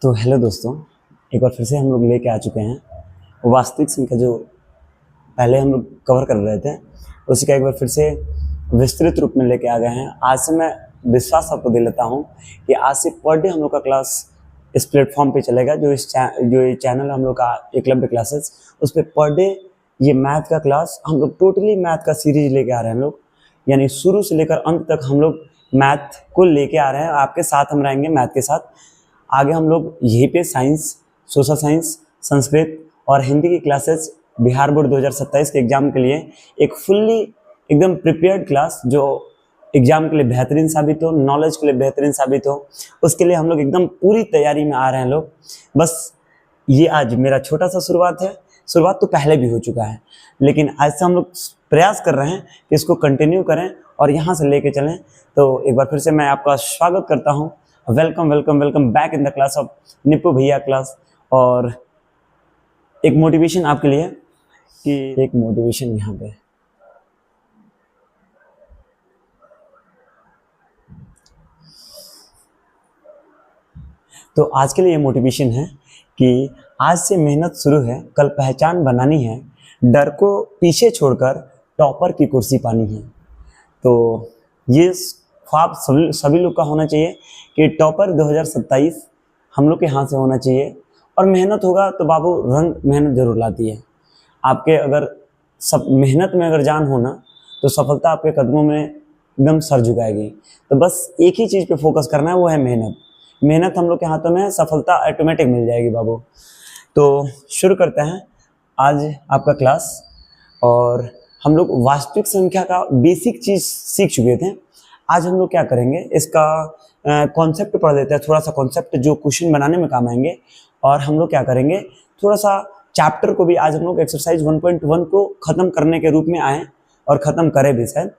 तो हेलो दोस्तों, एक बार फिर से हम लोग लेके आ चुके हैं वास्तविक संख्या जो पहले हम लोग कवर कर रहे थे, उसी का एक बार फिर से विस्तृत रूप में लेके आ गए हैं। आज से मैं विश्वास आपको दे लेता हूँ कि आज से पर डे हम लोग का क्लास इस प्लेटफॉर्म पे चलेगा। जो ये चैनल हम लोग का एकलव्य क्लासेस, उस पर पर डे ये मैथ का क्लास हम लोग टोटली मैथ का सीरीज लेके आ रहे हैं हम लोग, यानी शुरू से लेकर अंत तक हम लोग मैथ को लेके आ रहे हैं। आपके साथ हम रहेंगे मैथ के साथ। आगे हम लोग यहीं पे साइंस, सोशल साइंस, संस्कृत और हिंदी की क्लासेस बिहार बोर्ड 2027 के एग्ज़ाम के लिए एक फुल्ली एकदम प्रिपेयर्ड क्लास जो एग्ज़ाम के लिए बेहतरीन साबित हो, नॉलेज के लिए बेहतरीन साबित हो, उसके लिए हम लोग एकदम पूरी तैयारी में आ रहे हैं लोग। बस ये आज मेरा छोटा सा शुरुआत है। शुरुआत तो पहले भी हो चुका है, लेकिन आज से हम लोग प्रयास कर रहे हैं कि इसको कंटिन्यू करें और यहाँ से लेके चलें। तो एक बार फिर से मैं आपका स्वागत करता हूँ। Welcome welcome welcome back in the class of Nippu भैया क्लास। और एक मोटिवेशन आपके लिए कि एक मोटिवेशन यहाँ पे तो आज के लिए ये मोटिवेशन है कि आज से मेहनत शुरू है, कल पहचान बनानी है, डर को पीछे छोड़कर टॉपर की कुर्सी पानी है। तो ये ख्वाब सभी लोग का होना चाहिए कि टॉपर 2027 हम लोग के हाथ से होना चाहिए। और मेहनत होगा तो बाबू रंग मेहनत जरूर लाती है। आपके अगर सब मेहनत में अगर जान हो ना, तो सफलता आपके कदमों में एकदम सर झुकाएगी। तो बस एक ही चीज़ पे फोकस करना है, वो है मेहनत। मेहनत हम लोग के हाथों में है, सफलता ऑटोमेटिक मिल जाएगी बाबू। तो शुरू करते हैं आज आपका क्लास। और हम लोग वास्तविक संख्या का बेसिक चीज़ सीख चुके थे। आज हम लोग क्या करेंगे, इसका कॉन्सेप्ट पढ़ लेते हैं, थोड़ा सा कॉन्सेप्ट जो क्वेश्चन बनाने में काम आएंगे। और हम लोग क्या करेंगे, थोड़ा सा चैप्टर को भी आज हम लोग एक्सरसाइज 1.1 को ख़त्म करने के रूप में आए और ख़त्म करें भी शायद।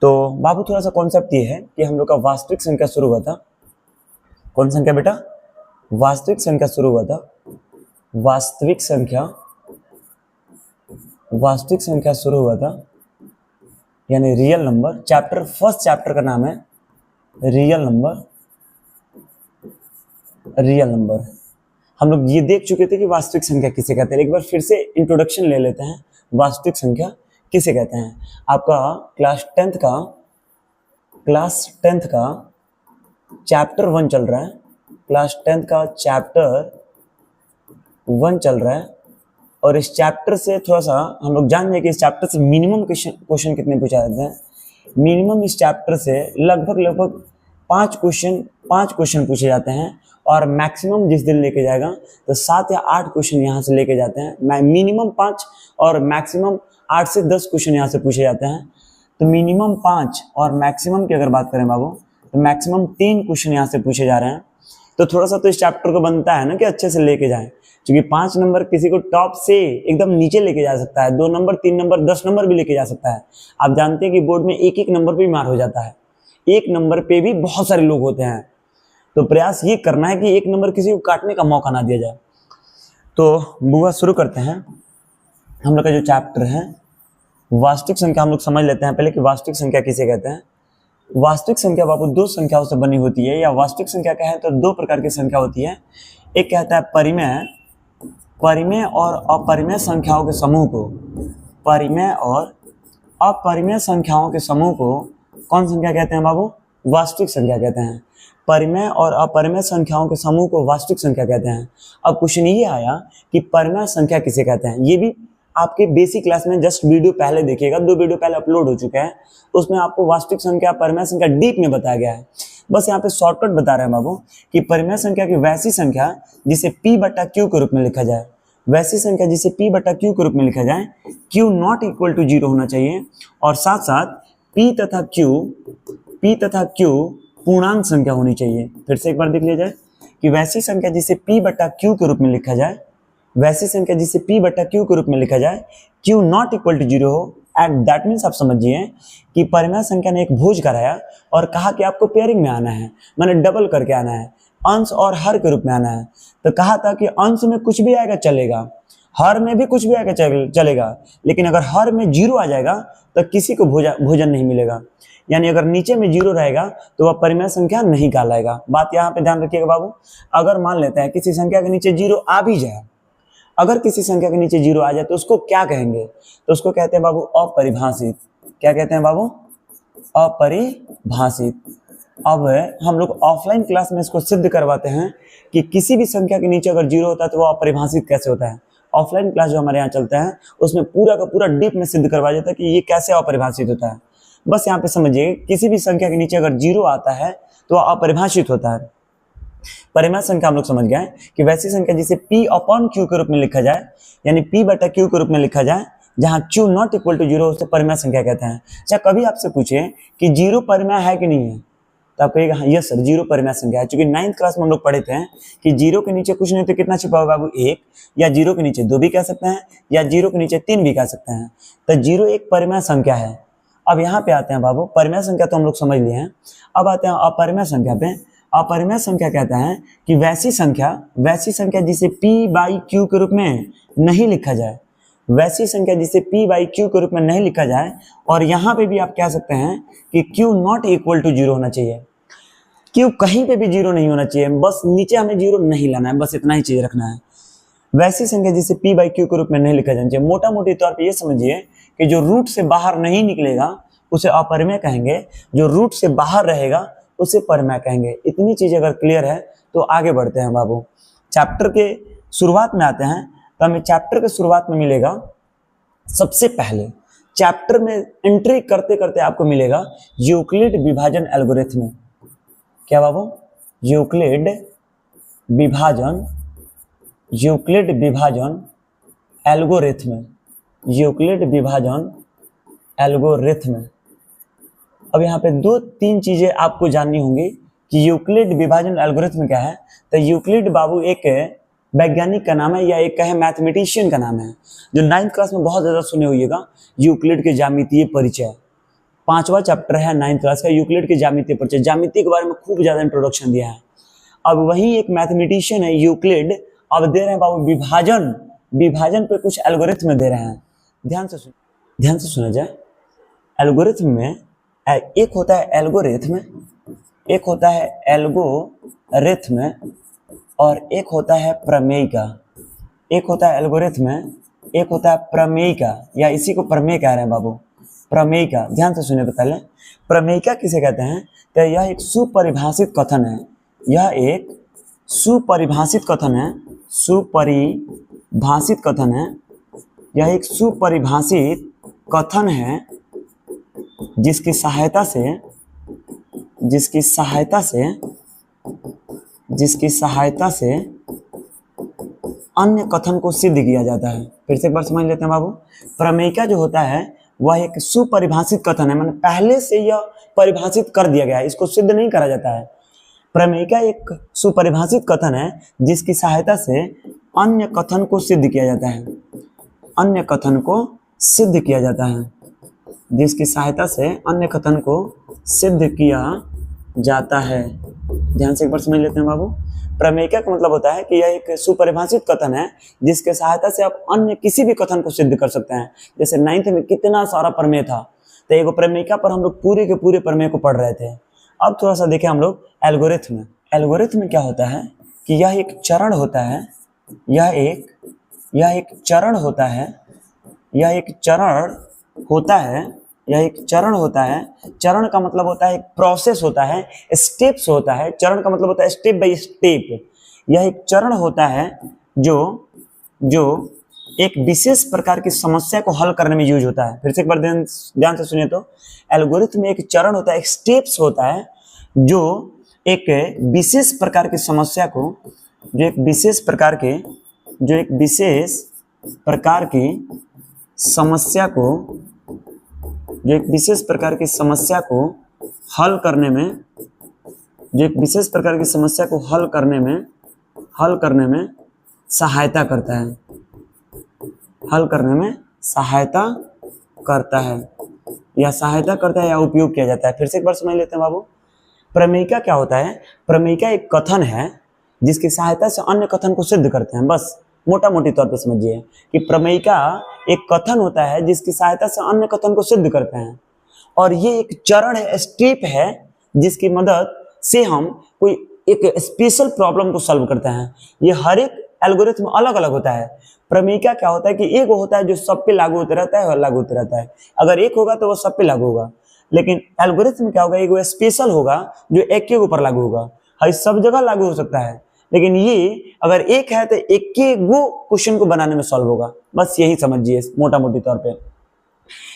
तो बाबू थोड़ा सा कॉन्सेप्ट ये है कि हम लोग का वास्तविक संख्या शुरू हुआ था। कौन संख्या बेटा? वास्तविक संख्या शुरू हुआ था। वास्तविक संख्या शुरू हुआ था, यानी real number. Chapter first chapter का नाम है रियल नंबर। हम लोग ये देख चुके थे कि वास्तविक संख्या किसे कहते हैं। एक बार फिर से इंट्रोडक्शन ले लेते हैं, वास्तविक संख्या किसे कहते हैं। आपका क्लास 10th का चैप्टर 1 चल रहा है। क्लास 10th का चैप्टर 1 चल रहा है। और इस चैप्टर से थोड़ा सा हम लोग जान जाए कि इस चैप्टर से मिनिमम क्वेश्चन कितने पूछा जाते हैं। मिनिमम इस चैप्टर से लगभग 5 क्वेश्चन पूछे जाते हैं। और मैक्सिमम जिस दिन लेके जाएगा तो 7 या 8 क्वेश्चन यहाँ से लेके जाते हैं। मिनिमम 5 और मैक्सिमम 8 से 10 क्वेश्चन यहाँ से पूछे जाते हैं। तो मिनिमम 5 और मैक्सिमम की अगर बात करें बाबू, तो मैक्सिमम 3 क्वेश्चन यहाँ से पूछे जा रहे हैं। तो थोड़ा सा तो इस चैप्टर को बनता है ना कि अच्छे से लेके जाएं, क्योंकि 5 नंबर किसी को टॉप से एकदम नीचे लेके जा सकता है। 2 नंबर, 3 नंबर, 10 नंबर भी लेके जा सकता है। आप जानते हैं कि बोर्ड में एक नंबर पे भी मार हो जाता है। एक नंबर पे भी बहुत सारे लोग होते हैं। तो प्रयास ये करना है कि एक नंबर किसी को काटने का मौका ना दिया जाए। तो बुआ शुरू करते हैं। हम लोग का जो चैप्टर है वास्तविक संख्या, हम लोग समझ लेते हैं पहले कि वास्तविक संख्या किसे कहते हैं। वास्तविक संख्या बाबू 2 संख्याओं से बनी होती है, या वास्तविक संख्या क्या है तो 2 प्रकार की संख्या होती है। एक कहता है परिमेय और अपरिमेय संख्याओं के समूह को। परिमेय और अपरिमेय संख्याओं के समूह को कौन संख्या कहते हैं बाबू? वास्तविक संख्या कहते हैं। परिमेय और अपरिमेय संख्याओं के समूह को वास्तविक संख्या कहते हैं। अब क्वेश्चन ये आया कि परिमेय संख्या किसे कहते हैं। ये भी आपके बेसिक क्लास में जस्ट वीडियो पहले देखिएगा, 2 वीडियो पहले अपलोड हो चुके हैं। उसमें आपको वास्तविक संख्या, परिमेय संख्या डीप में बताया गया है। बस यहाँ पे शॉर्टकट बता रहे हैं बाबू कि परिमेय संख्या की वैसी संख्या जिसे P/Q के रूप में लिखा जाए। वैसी संख्या जिसे P/Q के रूप में लिखा जाए, Q नॉट इक्वल टू 0 होना चाहिए। और साथ साथ P तथा Q पूर्णांक संख्या होनी चाहिए। फिर से एक बार देख लिया जाए कि वैसी संख्या जिसे P/Q के रूप में लिखा जाए, वैसी संख्या जिसे P/Q के रूप में लिखा जाए, Q नॉट इक्वल टू 0 हो। एंड दैट मीन्स आप समझिए कि परिमेय संख्या ने एक भोज कराया और कहा कि आपको पेयरिंग में आना है, माने डबल करके आना है, अंश और हर के रूप में आना है। तो कहा था कि अंश में कुछ भी आएगा चलेगा, हर में भी कुछ भी आएगा चलेगा, लेकिन अगर हर में 0 आ जाएगा तो किसी को भोजन नहीं मिलेगा। यानी अगर नीचे में 0 रहेगा तो वह परिमेय संख्या नहीं कहलाएगा। बात यहाँ पे ध्यान रखिएगा बाबू। अगर मान लेते हैं किसी संख्या के नीचे 0 आ भी जाए, अगर किसी संख्या के नीचे 0 आ जाए तो उसको क्या कहेंगे? तो उसको कहते हैं बाबू अपरिभाषित। क्या कहते हैं बाबू? अपरिभाषित। अब हम लोग ऑफलाइन क्लास में इसको सिद्ध करवाते हैं कि किसी भी संख्या के नीचे अगर 0 होता है तो वो अपरिभाषित कैसे होता है। ऑफलाइन क्लास जो हमारे यहाँ चलता है उसमें पूरा का पूरा डीप में सिद्ध करवाया जाता है कि ये कैसे अपरिभाषित होता है। बस यहाँ पे समझिए, किसी भी संख्या के नीचे अगर 0 आता है तो वह अपरिभाषित होता है। परिमेय संख्या हम लोग समझ गए कि वैसी संख्या जिसे P/Q के रूप में लिखा जाए, यानी P/Q के रूप में लिखा जाए, जहां Q नॉट इक्वल टू 0 उसे परिमेय संख्या कहते हैं। अच्छा, कभी आपसे पूछे कि 0 परिमेय है कि नहीं है, तो आप कहिएगा हाँ यस सर 0 परिमेय संख्या है। चूंकि 9th क्लास में हम लोग पढ़े थे कि 0 के नीचे कुछ नहीं तो कितना छिपा होगा बाबू 1, या 0 के नीचे 2 भी कह सकते हैं, या 0 के नीचे 3 भी कह सकते हैं। तो 0 एक परिमेय संख्या है। अब यहाँ पे आते हैं बाबू, परिमेय संख्या तो हम लोग समझ लिए हैं, अब आते हैं अपरिमेय संख्या पे। अपरिमेय संख्या कहता है कि वैसी संख्या जिसे P/Q के रूप में नहीं लिखा जाए, वैसी संख्या जिसे P/Q के रूप में नहीं लिखा जाए, और यहाँ पे भी आप कह सकते हैं कि Q नॉट इक्वल टू 0 होना चाहिए। Q कहीं पे भी 0 नहीं होना चाहिए, बस नीचे हमें 0 नहीं लाना है, बस इतना ही चीज रखना है। वैसी संख्या जिसे P/Q के रूप में नहीं लिखा जाना चाहिए। मोटा मोटी तौर पे ये समझिए कि जो रूट से बाहर नहीं निकलेगा उसे अपरिमेय कहेंगे, जो रूट से बाहर रहेगा उसे परिमेय कहेंगे। इतनी चीज अगर क्लियर है तो आगे बढ़ते हैं बाबू। चैप्टर के शुरुआत में आते हैं, तो हमें चैप्टर के शुरुआत में मिलेगा, सबसे पहले चैप्टर में एंट्री करते करते आपको मिलेगा यूक्लिड विभाजन एल्गोरिथम। क्या बाबू? यूक्लिड विभाजन एल्गोरिथम, यूक्लिड विभाजन एल्गोरिथम। अब यहाँ पे 2-3 चीजें आपको जाननी होंगी कि यूक्लिड विभाजन एल्गोरिथम क्या है। तो यूक्लिड बाबू एक वैज्ञानिक का नाम है, या एक कहे मैथमेटिशियन का नाम है, जो 9th क्लास में बहुत ज्यादा सुने होइएगा। यूक्लिड के ज्यामितीय परिचय 5वां चैप्टर है 9th क्लास का, यूक्लिड के ज्यामितीय परिचय। ज्यामिति के बारे में खूब ज्यादा इंट्रोडक्शन दिया है। अब वही एक मैथमेटिशियन है यूक्लिड, अब दे रहे हैं बाबू विभाजन पे कुछ एल्गोरिथम दे रहे हैं। ध्यान से सुना जाए। एल्गोरिथम में एक होता है एल्गोरिथम, एक होता है एल्गोरिथम, और एक होता है प्रमेयिका। एक होता है एल्गोरिथम, एक होता है प्रमेयिका, या इसी को प्रमेय कह रहे हैं बाबू, प्रमेयिका। ध्यान से सुनिए तो पहले, प्रमेयिका किसे कहते हैं? तो यह एक सुपरिभाषित कथन है, यह एक सुपरिभाषित कथन है, सुपरिभाषित कथन है, यह एक सुपरिभाषित कथन है जिसकी सहायता से अन्य कथन को सिद्ध किया जाता है। फिर से एक बार समझ लेते हैं बाबू। प्रमेयिका जो होता है वह एक सुपरिभाषित कथन है, मतलब पहले से यह परिभाषित कर दिया गया है, इसको सिद्ध नहीं करा जाता है। प्रमेयिका एक सुपरिभाषित कथन है जिसकी सहायता से अन्य कथन को सिद्ध किया जाता है, अन्य कथन को सिद्ध किया जाता है, जिसकी सहायता से अन्य कथन को सिद्ध किया जाता है। ध्यान से एक बार समझ लेते हैं बाबू। प्रमेयिका का मतलब होता है कि यह एक सुपरिभाषित कथन है जिसके सहायता से आप अन्य किसी भी कथन को सिद्ध कर सकते हैं। जैसे 9th में कितना सारा प्रमेय था, तो एक प्रमेयिका पर हम लोग पूरे के पूरे प्रमेय को पढ़ रहे थे। अब थोड़ा सा देखें हम लोग एल्गोरिथम। एल्गोरिथम में क्या होता है कि यह एक चरण होता है, यह एक चरण होता है, यह एक चरण होता है। चरण का मतलब होता है एक प्रोसेस होता है, स्टेप्स होता है। चरण का मतलब होता है स्टेप बाय स्टेप। यह एक चरण होता है जो एक विशेष प्रकार की समस्या को हल करने में यूज होता है। फिर से एक बार ध्यान से सुनिए तो, एल्गोरिथम में एक चरण होता है, एक स्टेप्स होता है जो एक विशेष प्रकार की समस्या को, जो एक विशेष प्रकार की समस्या को हल करने में सहायता करता है या उपयोग किया जाता है। फिर से एक बार समझ लेते हैं बाबू। प्रमेयिका क्या होता है? प्रमेयिका एक कथन है जिसकी सहायता से अन्य कथन को सिद्ध करते हैं। बस मोटा मोटी तौर पे समझिए कि प्रमेयिका एक कथन होता है जिसकी सहायता से अन्य कथन को सिद्ध करते हैं। और ये एक चरण है, स्टेप है, जिसकी मदद से हम कोई एक स्पेशल प्रॉब्लम को सॉल्व करते हैं। ये हर एक एल्गोरिथम अलग अलग होता है। प्रमेयिका क्या होता है कि एक होता है जो सब पे लागू होता रहता है और लागू होता रहता है, अगर एक होगा तो वो सब पे लागू होगा। लेकिन एल्गोरिथम क्या होगा, एक स्पेशल होगा जो एक के ऊपर लागू होगा। हर सब जगह लागू हो सकता है, लेकिन ये अगर एक है तो एक के वो क्वेश्चन को बनाने में सॉल्व होगा। बस यही समझिए मोटा मोटी तौर पे।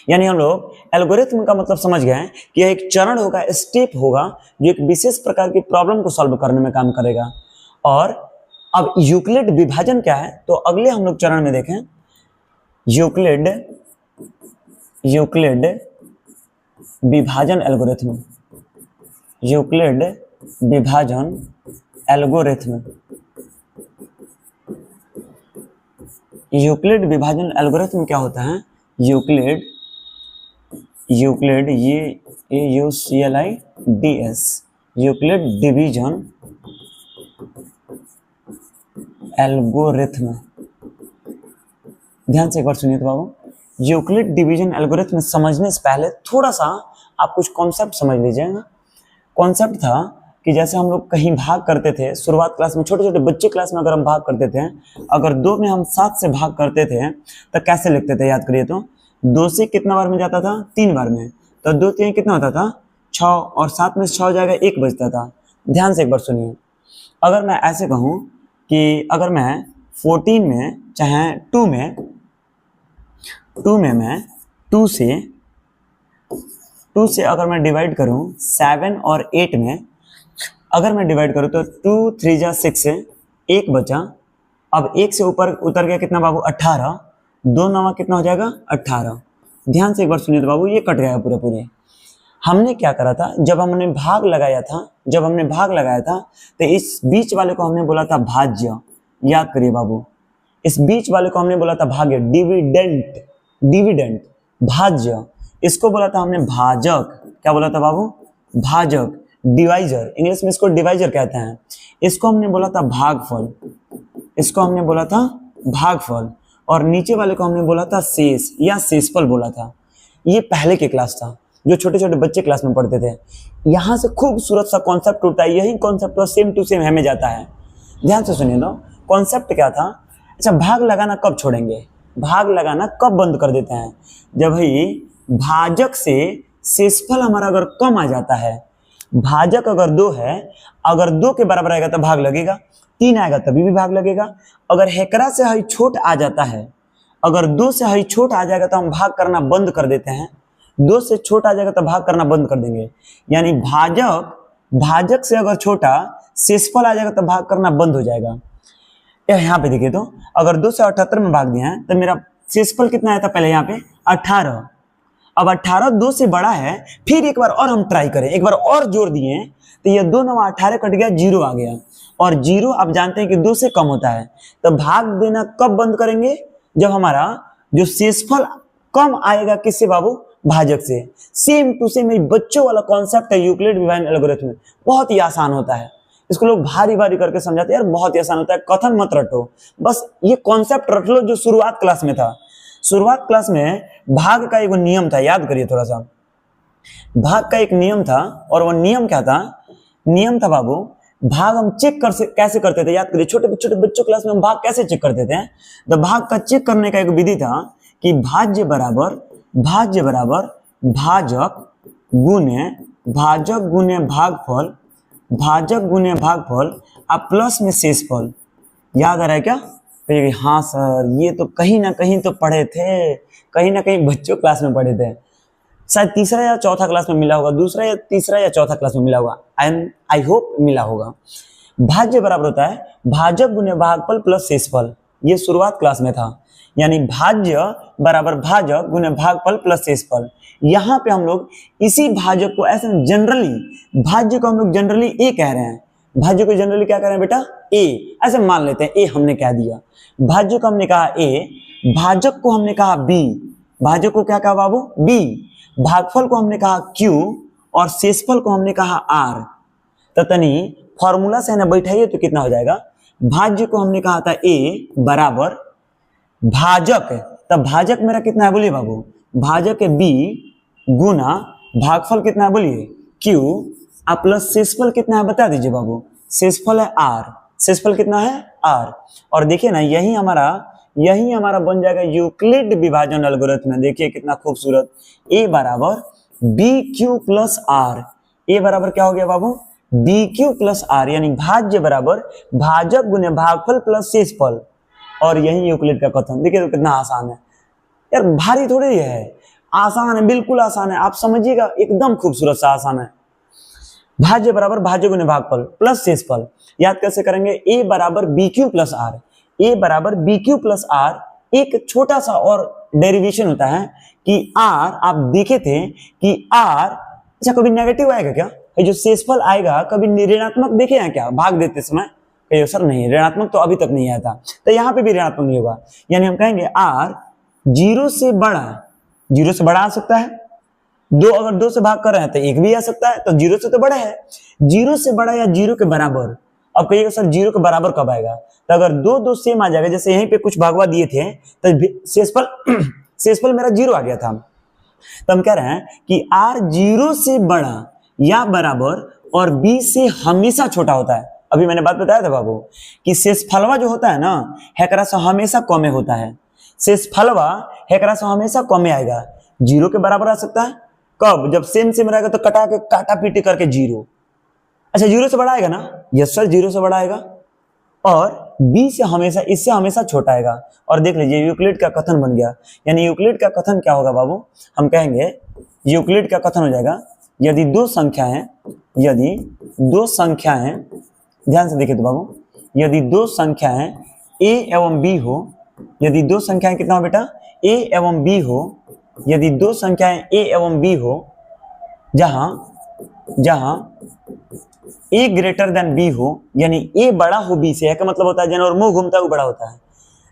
यानी हम लोग एल्गोरिथम का मतलब समझ गए कि यह एक चरण होगा, स्टेप होगा, जो एक विशेष प्रकार की प्रॉब्लम को सॉल्व करने में काम करेगा। और अब यूक्लिड विभाजन क्या है, तो अगले हम लोग चरण में देखें यूक्लिड विभाजन एल्गोरिथम। यूक्लिड विभाजन एल्गोरिथम। यूक्लिड विभाजन एल्गोरिथम क्या होता है? Euclid UCLIDS Euclid division algorithm. ध्यान से एक बार सुनिए तो बाबू, यूक्लिड डिवीजन एल्गोरिथम समझने से पहले थोड़ा सा आप कुछ कॉन्सेप्ट समझ लीजिएगा। कॉन्सेप्ट था कि जैसे हम लोग कहीं भाग करते थे शुरुआत क्लास में, छोटे छोटे बच्चे क्लास में अगर हम भाग करते थे, अगर 2 में हम 7 से भाग करते थे तो कैसे लिखते थे, याद करिए तो 2 से कितना बार में जाता था? 3 बार में। तो 2 3 कितना होता था? 6, और 7 में से 6 हो जाएगा, 1 बचता था। ध्यान से एक बार सुनिए, अगर मैं ऐसे कहूँ कि अगर मैं 14 में चाहे 2 में मैं 2 से अगर मैं डिवाइड करूँ 7 और 8 में अगर मैं डिवाइड करूँ तो 2 3 जा 6 से 1 बचा। अब 1 से ऊपर उतर गया कितना बाबू? 18। 2 9 कितना हो जाएगा? 18। ध्यान से एक बार सुनिए तो बाबू, ये कट गया पूरे। हमने क्या करा था, जब हमने भाग लगाया था तो इस बीच वाले को हमने बोला था भाज्य। याद करिए बाबू, इस बीच वाले को हमने बोला था भाग्य, डिविडेंट भाज्य। इसको बोला था हमने भाजक। क्या बोला था बाबू? भाजक, डिवाइजर, इंग्लिश में इसको डिवाइजर कहते हैं। इसको हमने बोला था भागफल, और नीचे वाले को हमने बोला था शेष या शेषफल बोला था। ये पहले की क्लास था जो छोटे छोटे बच्चे क्लास में पढ़ते थे। यहाँ से खूबसूरत सा कॉन्सेप्ट उठता है, यही कॉन्सेप्ट सेम टू सेम हमें जाता है। ध्यान से सुनिए तो, कॉन्सेप्ट क्या था? अच्छा, भाग लगाना कब छोड़ेंगे, भाग लगाना कब बंद कर देते हैं? जब भाई भाजक से शेषफल हमारा अगर कम आ जाता है, भाजक अगर 2 है, अगर 2 के बराबर आएगा तो भाग लगेगा, 3 आएगा तभी भी भाग लगेगा। अगर हेकरा से हई छोट आ जाता है, अगर 2 से हई छोट आ जाएगा तो हम भाग करना बंद कर देते हैं। 2 से छोटा आ जाएगा तो भाग करना बंद कर देंगे। यानी भाजक से अगर छोटा शेषफल आ जाएगा तो भाग करना बंद हो जाएगा। यहाँ पे देखिए तो, अगर 2 से 78 में भाग दिया है तो मेरा शेषफल कितना आया था पहले? यहाँ पे 18। अब 18 2 से बड़ा है, फिर एक बार और हम ट्राई करें, एक बार और जोड़ दिए तो ये 2 9 18 कट गया, 0 आ गया। और 0 आप जानते हैं कि 2 से कम होता है। तो भाग देना कब बंद करेंगे? जब हमारा जो शेषफल कम आएगा, किससे बाबू? भाजक से। सेम टू सेम बच्चों वाला कॉन्सेप्ट है यूक्लिड विभाजन एल्गोरिथम। बहुत ही आसान होता है, इसको लोग भारी भारी करके समझाते हैं, यार बहुत ही आसान होता है, कथन मत रटो, बस ये कॉन्सेप्ट रट लो जो शुरुआत क्लास में था। शुरुआत क्लास में भाग का एक नियम था, याद करिए थोड़ा सा। भाग का एक नियम था, और वो नियम क्या था? नियम था बाबू, भाग हम चेक कैसे करते थे? याद करिए, छोटे छोटे बच्चों क्लास में हम भाग कैसे चेक करते थे? तो भाग का चेक करने का एक विधि था कि भाज्य बराबर भाजक गुने भागफल अब प्लस में शेषफल। याद आ रहा है क्या? तो हाँ सर, ये तो कहीं ना कहीं तो पढ़े थे, कहीं ना कहीं बच्चों क्लास में पढ़े थे, शायद तीसरा या चौथा क्लास में मिला होगा, दूसरा या तीसरा या चौथा क्लास में मिला होगा, आई होप मिला होगा। भाज्य बराबर होता है भाजक गुने भागफल प्लस शेषफल। ये शुरुआत क्लास में था, यानी भाज्य बराबर भाजक गुने भागफल प्लस शेषफल। यहाँ पे हम लोग इसी भाजक को ऐसे जनरली, भाज्य को हम लोग जनरली ए कह रहे हैं, भाज्य को जनरली क्या कह रहे हैं बेटा? ए, ऐसे मान लेते हैं, ए हमने कह दिया। भाज्य को हमने कहा ए, भाजक को हमने कहा बी, भाजक को क्या कहा बाबू? बी, भागफल को हमने कहा क्यू, और शेषफल को हमने कहा आर। तो तनी फॉर्मूला से ना बैठाइए तो कितना हो जाएगा? भाज्य को हमने कहा था ए बराबर भाजक, तब भाजक मेरा कितना है बोलिए बाबू? भाजक है बी गुना भागफल कितना है बोलिए Q, आप प्लस शेषफल कितना है बता दीजिए बाबू। शेषफल है R, शेषफल कितना है R। और देखिए ना यही हमारा बन जाएगा यूक्लिड विभाजन एल्गोरिथम। देखिए कितना खूबसूरत, A बराबर BQ प्लस R। A बराबर क्या हो गया बाबू BQ प्लस R, यानी भाज्य बराबर भाजक गुने भागफल प्लस शेषफल। और यही यूक्लिड का कथन। देखिए तो कितना आसान है यार, भारी थोड़ी है, आसान है, बिल्कुल आसान है। आप समझिएगा एकदम खूबसूरत सा आसान है। भाज्य बराबर भाज्य गुने भागफल प्लस शेषफल। याद कैसे करेंगे, A बराबर BQ प्लस R। A बराबर BQ प्लस R। एक छोटा सा और डेरिवेशन होता है कि R, आप देखे थे कि R अच्छा कभी नेगेटिव आएगा क्या, ये जो शेषफल आएगा कभी ऋणात्मक देखे हैं क्या भाग देते समय, कहिए सर नहीं, ऋणात्मक तो अभी तक नहीं आया था, तो यहाँ पे भी ऋणात्मक नहीं होगा। यानी हम कहेंगे R जीरो से बड़ा आ सकता है। दो अगर दो से भाग कर रहे हैं तो एक भी आ सकता है, तो जीरो से तो बड़ा है। जीरो से बड़ा या जीरो के बराबर। अब कहिएगा सर जीरो के बराबर कब आएगा, तो अगर दो दो सेम आ जाएगा, जैसे यहीं पे कुछ भागवा दिए थे तो शेषफल मेरा जीरो आ गया था। तो हम कह रहे हैं कि R जीरो से बड़ा या बराबर और B से हमेशा छोटा होता है। अभी मैंने बात बताया था बाबू कि शेषफलवा जो होता है ना हेकरा से हमेशा कमे होता है। शेषफलवा हेकरा से हमेशा कमे आएगा, जीरो के बराबर आ सकता है कब, जब सेम रहेगा तो काटा पीटी करके जीरो। अच्छा जीरो से बड़ा आएगा ना, यस सर जीरो से बड़ा आएगा, और B से हमेशा, इससे हमेशा छोटा आएगा। और देख लीजिए यूक्लिड का कथन बन गया। यानी यूक्लिड का कथन क्या होगा बाबू, हम कहेंगे यूक्लिड का कथन हो जाएगा, यदि दो संख्याएं ध्यान से देखिए तो बाबू, यदि दो संख्याएं A एवं B हो, यदि दो संख्याएं कितना हो बेटा A एवं B हो, यदि दो संख्याएं A एवं B हो जहां A ग्रेटर देन B हो, यानी A बड़ा हो B से, का मतलब होता है जन और मुंह घूमता है वो बड़ा होता है।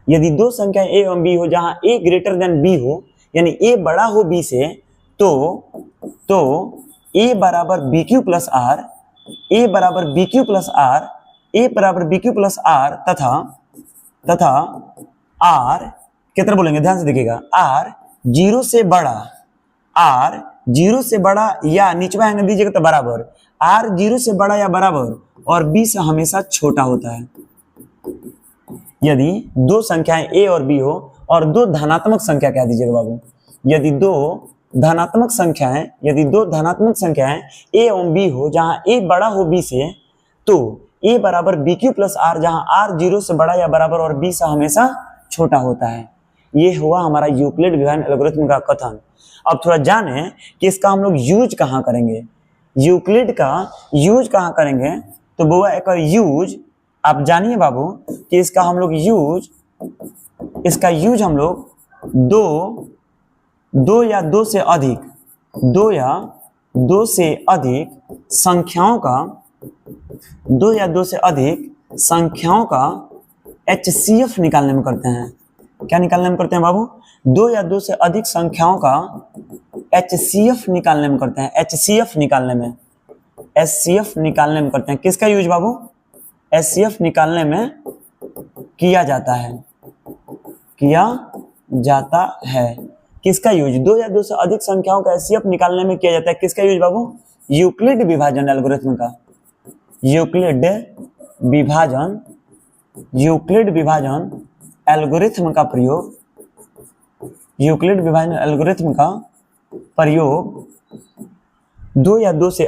यदि दो संख्याएं A एवं B हो जहां A ग्रेटर देन B हो, यानी A बड़ा हो B से, तो A बराबर BQ प्लस R, A बराबर BQ प्लस R, A बराबर BQ प्लस R तथा R कितना बोलेंगे ध्यान से देखिएगा, R जीरो से बड़ा या नीचवा हैंग दीजिएगा तो बराबर, R जीरो से बड़ा या बराबर और B से हमेशा छोटा होता है। यदि दो संख्याएं A और B हो और दो धनात्मक संख्या कह दीजिएगा बाबू, यदि दो धनात्मक संख्याएं A एवं B हो जहां A बड़ा हो B से, तो A बराबर BQ प्लस R, जहां R जीरो से बड़ा या बराबर और B से हमेशा छोटा होता है। ये हुआ हमारा यूक्लिड विभाजन एल्गोरिथम का कथन। अब थोड़ा जाने कि इसका हम लोग यूज कहाँ करेंगे, यूक्लिड का यूज कहाँ करेंगे। तो बुआ एक यूज आप जानिए बाबू कि इसका यूज हम लोग दो या दो से संख्याओं का HCF निकालने में करते हैं। क्या निकालने में करते हैं बाबू, दो या दो से अधिक संख्याओं का HCF निकालने में करते हैं। HCF निकालने में करते हैं। किसका यूज बाबू, HCF निकालने में किया जाता है। किसका यूज, दो या दो से अधिक संख्याओं का HCF निकालने में किया जाता है। किसका यूज बाबू, यूक्लिड विभाजन एल्गोरिथम का। यूक्लिड विभाजन एल्गोरिथम का प्रयोग दो या दो से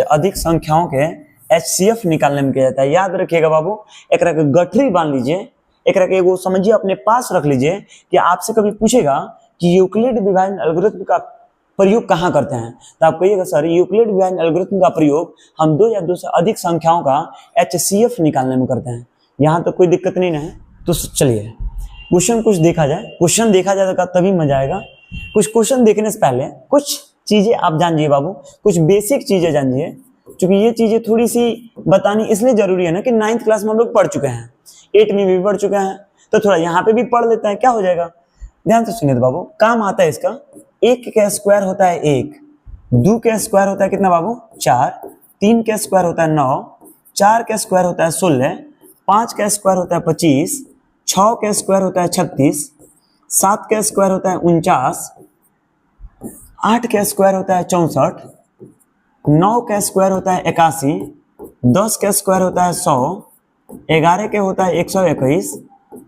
अधिक संख्याओं के HCF निकालने में किया जाता है। याद रखिएगा बाबू, एक गठरी बांध लीजिए, एक एगो समझिए अपने पास रख लीजिए कि आपसे कभी पूछेगा कि यूक्लिड विभाजन एल्गोरिथम का प्रयोग कहाँ करते हैं, तो आप कहिएगा सर यूक्लिड विभाजन एल्गोरिथम का प्रयोग हम दो या दो से अधिक संख्याओं का HCF निकालने में करते हैं। यहाँ तो कोई दिक्कत नहीं है। तो चलिए क्वेश्चन कुछ देखा जाए, क्वेश्चन देखा जाएगा तभी मजा आएगा। कुछ क्वेश्चन देखने से पहले कुछ चीजें आप जानिए बाबू, कुछ बेसिक चीजें जानिए, क्योंकि ये चीजें थोड़ी सी बतानी इसलिए जरूरी है ना कि 9th क्लास में हम लोग पढ़ चुके हैं, 8 में भी पढ़ चुके हैं, तो थोड़ा यहाँ पे भी पढ़ लेते हैं, क्या हो जाएगा। ध्यान से सुनिए तो बाबू, काम आता है इसका। 1 का स्क्वायर होता है 1, 2 का स्क्वायर होता है कितना बाबू 4, 3 का स्क्वायर होता है 9, 4 का स्क्वायर होता है 16, 5 का स्क्वायर होता है 25, 6 का स्क्वायर होता है 36, 7 का स्क्वायर होता है 49, 8 का स्क्वायर होता है 64, 9 का स्क्वायर होता है 81, 10 का स्क्वायर होता है 100, 11 के होता है 121,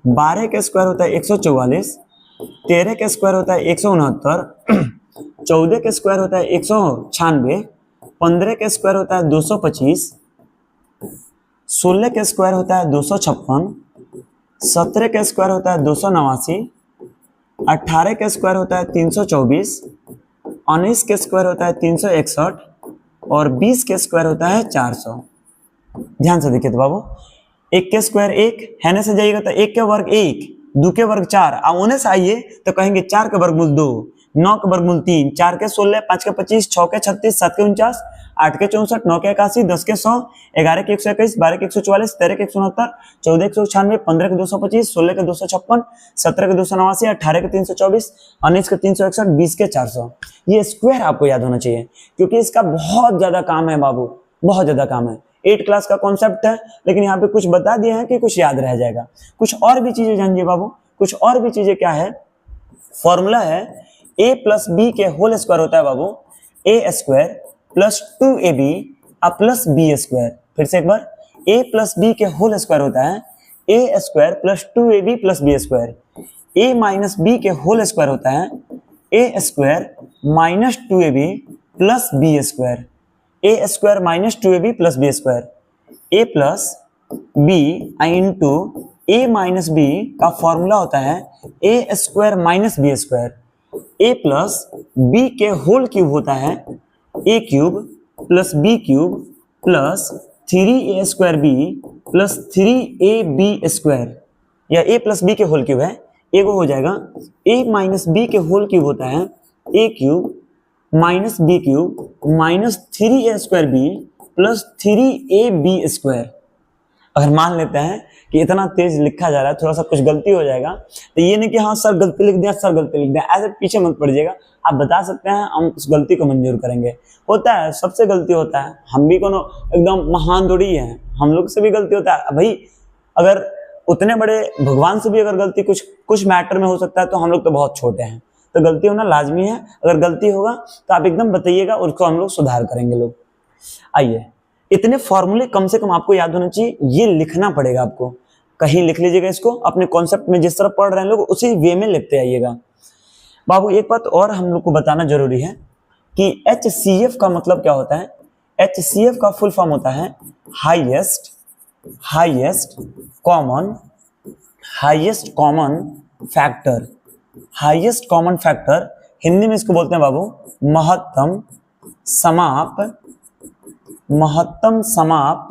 12 का स्क्वायर होता है 144, 13 का स्क्वायर होता है 169, 14 का स्क्वायर होता है 196, 15 का स्क्वायर होता है 225, 16 का स्क्वायर होता है 256, 17 का स्क्वायर होता है 289, 18 का स्क्वायर होता है 324, 19 का स्क्वायर होता है 361 और 20 का स्क्वायर होता है 400। ध्यान से देखिए तो बाबू, 1 के स्क्वायर 1 है ना से जाइएगा तो 1 के वर्ग 1, 2 के वर्ग 4, अब उन्हें से आइए तो कहेंगे 4 के वर्गमूल 2, 9 के वर्गमूल 3, 4 के 16, 5 के 25, 6 के 36, 7 के 49, 8 के 64, 9 के 81, 10 के 100, 11 के 121, 12 के 144, 13 के 169, 14 के 196, 15 के 225, 16 के 256, 17 के 289, 18 के 324, 19 के 361, 20 के 400। ये स्क्वायर आपको याद होना चाहिए क्योंकि इसका बहुत ज्यादा काम है बाबू, बहुत ज्यादा काम है। 8 क्लास का कॉन्सेप्ट है, लेकिन यहाँ पे कुछ बता दिए हैं कि कुछ याद रह जाएगा। कुछ और भी चीजें जानिए बाबू, कुछ और भी चीजें क्या है, फॉर्मूला है a प्लस बी के होल स्क्वायर होता है बाबू a square plus 2ab plus B square. फिर से एक बार, a प्लस बी के होल स्क्वायर होता है a square plus 2ab plus B square. a minus B के होल स्क्वायर होता है a square minus 2ab plus B square. A square minus 2ab plus B square. A plus B into A minus B का formula होता है a square minus b square. A plus B के whole cube होता है a cube plus b cube plus 3a square b plus 3ab square. या a plus B के whole cube है, एगो हो जाएगा ए माइनस बी के होल क्यूब होता है a cube minus b cube minus 3a square b plus 3ab square. अगर मान लेते हैं कि इतना तेज लिखा जा रहा है, थोड़ा सा कुछ गलती हो जाएगा तो ये नहीं कि हाँ सर गलती लिख दिया, सर गलती लिख दिया, ऐसे पीछे मत पड़ जाएगा। आप बता सकते हैं, हम उस गलती को मंजूर करेंगे। होता है, सबसे गलती होता है, हम भी कोनो एकदम महान थोड़ी है, हम लोग से भी गलती होता है भाई। अगर उतने बड़े भगवान से भी अगर गलती कुछ मैटर में हो सकता है तो हम लोग तो बहुत छोटे हैं, तो गलती होना लाजमी है। अगर गलती होगा तो आप एकदम बताइएगा, उसको हम लोग सुधार करेंगे लोग। आइए, इतने फॉर्मूले कम से कम आपको याद होना चाहिए, ये लिखना पड़ेगा आपको। कहीं लिख लीजिएगा इसको, अपने कॉन्सेप्ट में जिस तरह पढ़ रहे हैं लोग उसी वे में लिखते आइएगा। बाबू एक बात और हम लोग को बताना जरूरी है कि HCF का मतलब क्या होता है। HCF का फुल फॉर्म होता है highest common factor. Highest common factor Hindi में इसको बोलते हैं बाबू महत्तम समाप वर्त्य। महत्तम समाप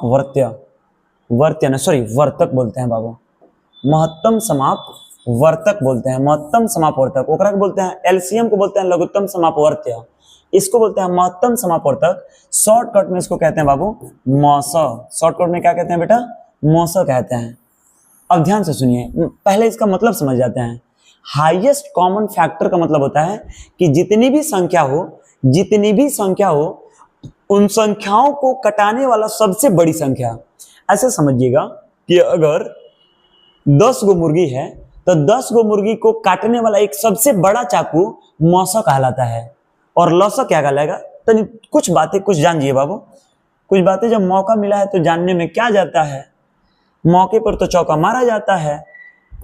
वर्त्य वर्तक बोलते हैं बाबू। महत्तम समाप वर्तक बोलते हैं, महत्तम समाप वर्तक। ओकरा को बोलते हैं, एलसीएम को बोलते हैं लघुत्तम समाप वर्त्य, इसको बोलते हैं महत्तम समाप वर्तक। शॉर्टकट में इसको कहते हैं बाबू मौस। शॉर्टकट में क्या कहते हैं बेटा, मौस कहते हैं। अब ध्यान से सुनिए, पहले इसका मतलब समझ जाते हैं। हाईएस्ट कॉमन फैक्टर का मतलब होता है कि जितनी भी संख्या हो उन संख्याओं को कटाने वाला सबसे बड़ी संख्या। ऐसे समझिएगा कि अगर 10 गो मुर्गी है तो 10 गो मुर्गी को काटने वाला एक सबसे बड़ा चाकू मौसा कहलाता है। और लौसा क्या कहलाएगा, तो कुछ बातें जानिए बाबू। कुछ बातें जब मौका मिला है तो जानने में क्या जाता है, मौके पर तो चौका मारा जाता है।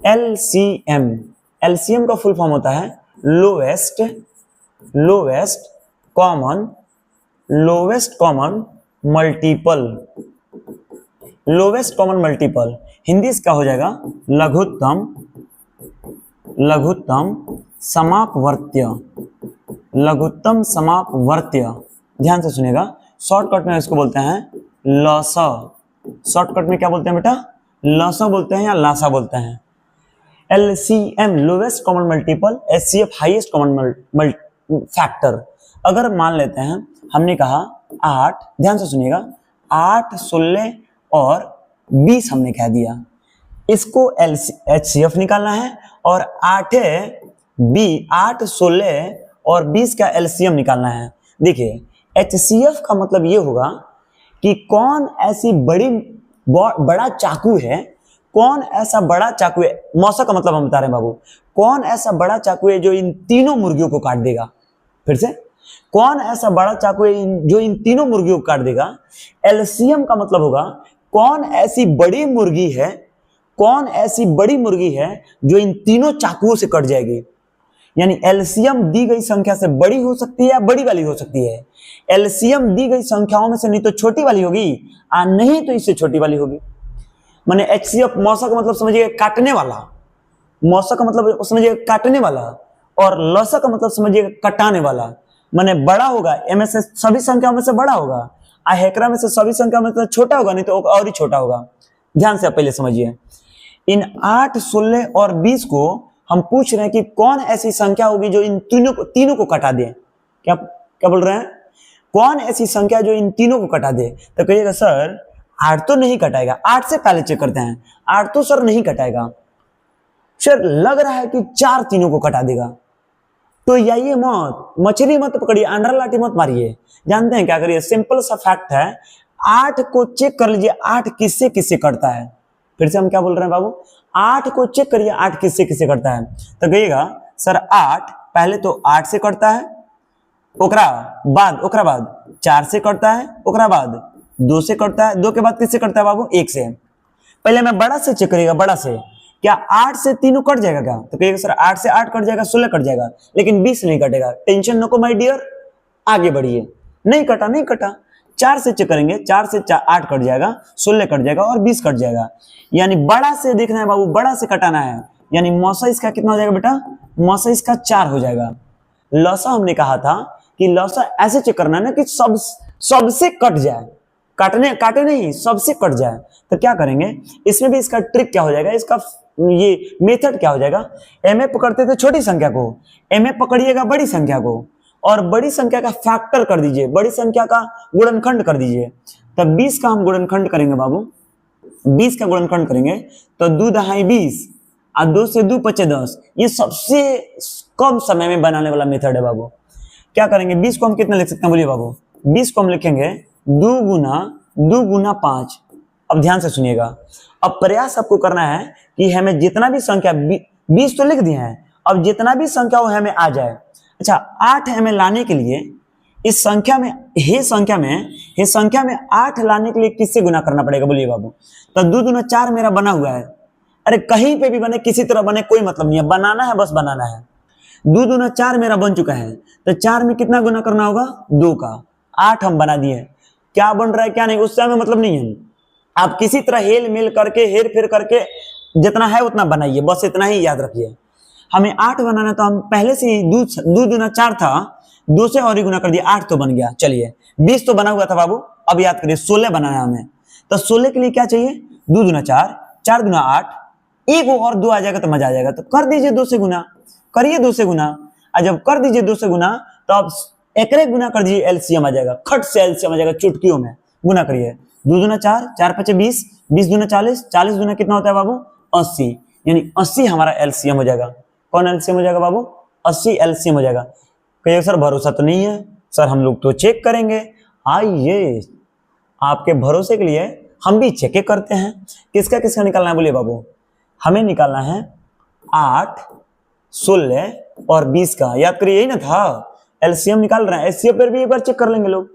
एलसीएम का फुल फॉर्म होता है लोवेस्ट कॉमन मल्टीपल। हिंदी इसका हो जाएगा लघुत्तम समापवर्त्य। ध्यान से सुनिएगा, शॉर्टकट में इसको बोलते हैं लौसा। शॉर्टकट में क्या बोलते हैं बेटा, लौसा बोलते हैं या लासा बोलते हैं। LCM lowest common multiple, HCF highest common factor. अगर मान लेते हैं हमने कहा 8, ध्यान से सुनिएगा, 8, 16 और 20 हमने कह दिया, इसको HCF निकालना है और 8, 16 और 20 का LCM निकालना है। देखिए HCF का मतलब ये होगा कि कौन ऐसी बड़ा चाकू है, कौन ऐसा बड़ा चाकू है, मौसा का मतलब हम बता रहे हैं बाबू, कौन ऐसा बड़ा चाकू है जो इन तीनों मुर्गियों को काट देगा। फिर से, कौन ऐसा बड़ा चाकू है जो इन तीनों मुर्गियों को काट देगा। एलसीएम का मतलब होगा कौन ऐसी बड़ी मुर्गी है, कौन ऐसी बड़ी मुर्गी है जो इन तीनों चाकुओं से कट जाएगी। यानी एलसीएम दी गई संख्या से बड़ी हो सकती है या बड़ी वाली हो सकती है। एलसीएम दी गई संख्याओं में से नहीं तो छोटी वाली होगी और नहीं तो इससे छोटी वाली होगी। माने एचसीएफ, मौसा का मतलब समझिए काटने वाला, मौसा का मतलब समझिए काटने वाला, और लौसा का मतलब समझिए कटाने वाला। माने बड़ा होगा, एम से सभी संख्याओं में से बड़ा होगा, आ हेकरा में से सभी संख्या में से छोटा होगा, नहीं तो और ही छोटा होगा। ध्यान से आप पहले समझिए, इन 8, 16 और 20 को हम पूछ रहे हैं कि कौन ऐसी संख्या होगी जो इन तीनों को कटा दे। क्या क्या बोल रहे हैं, कौन ऐसी संख्या जो इन तीनों को कटा दे। तो कहिएगा सर 8 तो नहीं कटाएगा, 8 से पहले चेक करते हैं, 8 तो सर नहीं कटाएगा। सर लग रहा है कि 4 तीनों को कटा देगा। तो ये मत, मछली मत पकड़िए, अंडा लाठी मत मारिए। जानते हैं क्या करिए, सिंपल सा फैक्ट है, 8 को चेक कर लीजिए 8 किससे किससे कटता है। फिर से हम क्या बोल रहे हैं बाबू, 8 को चेक करिए 8 किससे किससे कटता है। तो कहिएगा सर 8 पहले तो 8 से कटता है, ओकरा बाद 4 से कटता है, ओकरा बाद 2 से कटता है, 2 के बाद किससे कटता है बाबू, 1 से। पहले मैं बड़ा से चेक करिएगा, बड़ा से क्या 8 से तीनों कट जाएगा क्या। तो कहिएगा सर 8 से 8 कट जाएगा, 16 कट जाएगा, लेकिन 20 नहीं कटेगा। टेंशन नको माय डियर, आगे बढ़िए। नहीं कटा। 4 से चेक करेंगे, 4 से 8 कट जाएगा, 16 कट जाएगा और 20 कट जाएगा। यानी बड़ा से देखना है बाबू, बड़ा से कटाना है। यानी मौसा इसका कितना हो जाएगा बेटा, मौसा इसका 4 हो जाएगा। लौसा हमने कहा था कि लौसा ऐसे चेक करना है ना कि सबसे कट जाए, काटे नहीं, सबसे कट जाए। तो क्या करेंगे, इसमें भी इसका ट्रिक क्या हो जाएगा, इसका ये मेथड क्या हो जाएगा। एमए पकड़ते थे छोटी संख्या को, एमए पकड़िएगा बड़ी संख्या को, और बड़ी संख्या का फैक्टर कर दीजिए, बड़ी संख्या का गुणनखंड कर दीजिए। तब 20 का हम गुणनखंड करेंगे बाबू, 20 का गुणनखंड करेंगे तो 2 दहाई 20 और 2 से 2 पचे 10। ये सबसे कम समय में बनाने वाला मेथड है बाबू। क्या करेंगे, 20 को हम कितना लिख सकते हैं बोलिए बाबू, 20 को हम लिखेंगे 2 गुना 5। अब ध्यान से सुनिएगा, अब प्रयास आपको करना है कि हमें जितना भी संख्या 20 तो लिख दिए हैं, अब जितना भी संख्या वो हमें आ जाए। अच्छा 8 हमें लाने के लिए इस संख्या में, हे संख्या में 8 लाने के लिए किससे गुना करना पड़ेगा बोलिए बाबू। तो 2 दूना 4 मेरा बना हुआ है, अरे कहीं पे भी बने, किसी तरह बने, कोई मतलब नहीं है, बनाना है, बस बनाना है। 2 दूना 4 मेरा बन चुका है, तो 4 में कितना गुना करना होगा, 2 का। 8 हम बना दिए, क्या बन रहा है क्या नहीं उससे हमें मतलब नहीं है। आप किसी तरह हेल मेल करके, हेर फेर करके जितना है उतना बनाइए, बस इतना ही याद रखिए। हमें 8 बनाना, तो हम पहले से ही 2 दूना 4 था, 2 से और ही गुना कर दिया, 8 तो बन गया। चलिए 20 तो बना हुआ था बाबू, अब याद करिए 16 बनाना है हमें। तो 16 के लिए क्या चाहिए, 2 दूना 4, 4 दूना 8, एक और 2 आ जाएगा तो मजा आ जाएगा। तो कर दीजिए 2 से गुना, करिए 2 से गुना, और जब कर दीजिए 2 से गुना तो अब एकरे गुना कर दीजिए, एलसीएम आ जाएगा, खट से एलसीएम आ जाएगा, चुटकियों में गुना करिए। 2 दूना 4, 4 पचे 20, 20 दूना 40, 40 दूना कितना होता है बाबू, 80। यानी 80 हमारा एलसीएम हो जाएगा। कौन एलसीएम हो जाएगा बाबू, 80 एलसीएम हो जाएगा। कहिए सर भरोसा तो नहीं है, सर हम लोग तो चेक करेंगे। आइए आपके भरोसे के लिए हम भी चेक करते हैं। किसका किसका निकालना है बोलिए बाबू, हमें निकालना है 8, 16 और 20 का। याद करिए यही ना था, एलसीएम निकाल रहे हैं, एचसीएफ पर भी एक बार चेक कर लेंगे लोग।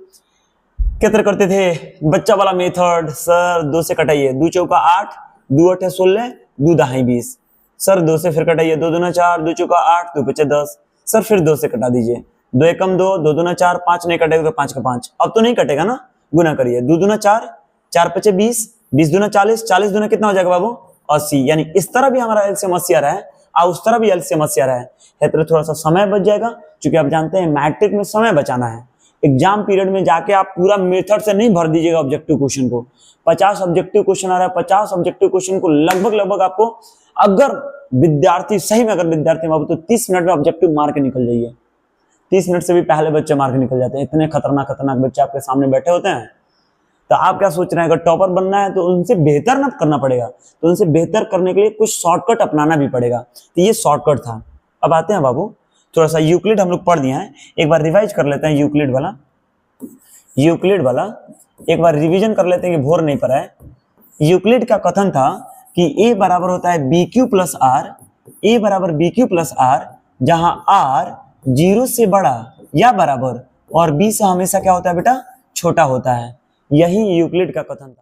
कितने करते थे बच्चा वाला मेथड, सर 2 से कटाइए, 2 चौका 8, 2 8 16, 2 दहाई 20। सर 2 से फिर कटाइए, 2 दूना 4, 2 चौका 8, 2 पचे 10। सर फिर 2 से कटा दीजिए, 2 एकम 2, 2 दूना 4, 5 नहीं कटेगा तो 5 का 5। अब तो नहीं कटेगा ना, गुना करिए, 2 दूना 4, 4 पचे 20, 20 दूना 40, 40 दूना कितना हो जाएगा बाबू, 80। यानी इस तरह भी हमारा एलसीएम 80 आ रहा है और उस तरह भी एलसीएम 80 आ रहा है। तो थोड़ा सा समय बच जाएगा, क्योंकि आप जानते हैं मैट्रिक में समय बचाना है। एग्जाम पीरियड में जाके आप पूरा मेथड से नहीं भर दीजिएगा ऑब्जेक्टिव क्वेश्चन को। 50 ऑब्जेक्टिव क्वेश्चन आ रहा है, 50 ऑब्जेक्टिव क्वेश्चन को लगभग आपको, अगर विद्यार्थी सही में, अगर विद्यार्थी बाबू तो 30 मिनट में ऑब्जेक्टिव मार के निकल जाइए। 30 मिनट से भी पहले बच्चे मार के निकल जाते हैं, इतने खतरनाक बच्चे आपके सामने बैठे होते हैं। तो आप क्या सोच रहे हैं, अगर टॉपर बनना है तो उनसे बेहतर ना करना पड़ेगा, तो उनसे बेहतर करने के लिए कुछ शॉर्टकट अपनाना भी पड़ेगा। तो ये शॉर्टकट था। अब आते हैं बाबू, थोड़ा सा यूक्लिड हम लोग पढ़ दिए हैं, एक बार रिवाइज कर लेते हैं। यूक्लिड वाला एक बार रिवीजन कर लेते हैं कि भोर नहीं पड़ा है। यूक्लिड का कथन था कि a बराबर होता है B Q plus R, a बराबर बी क्यू प्लस आर, जहां r 0 से बड़ा या बराबर और b से हमेशा क्या होता है बेटा, छोटा होता है। यही यूक्लिड का कथन था।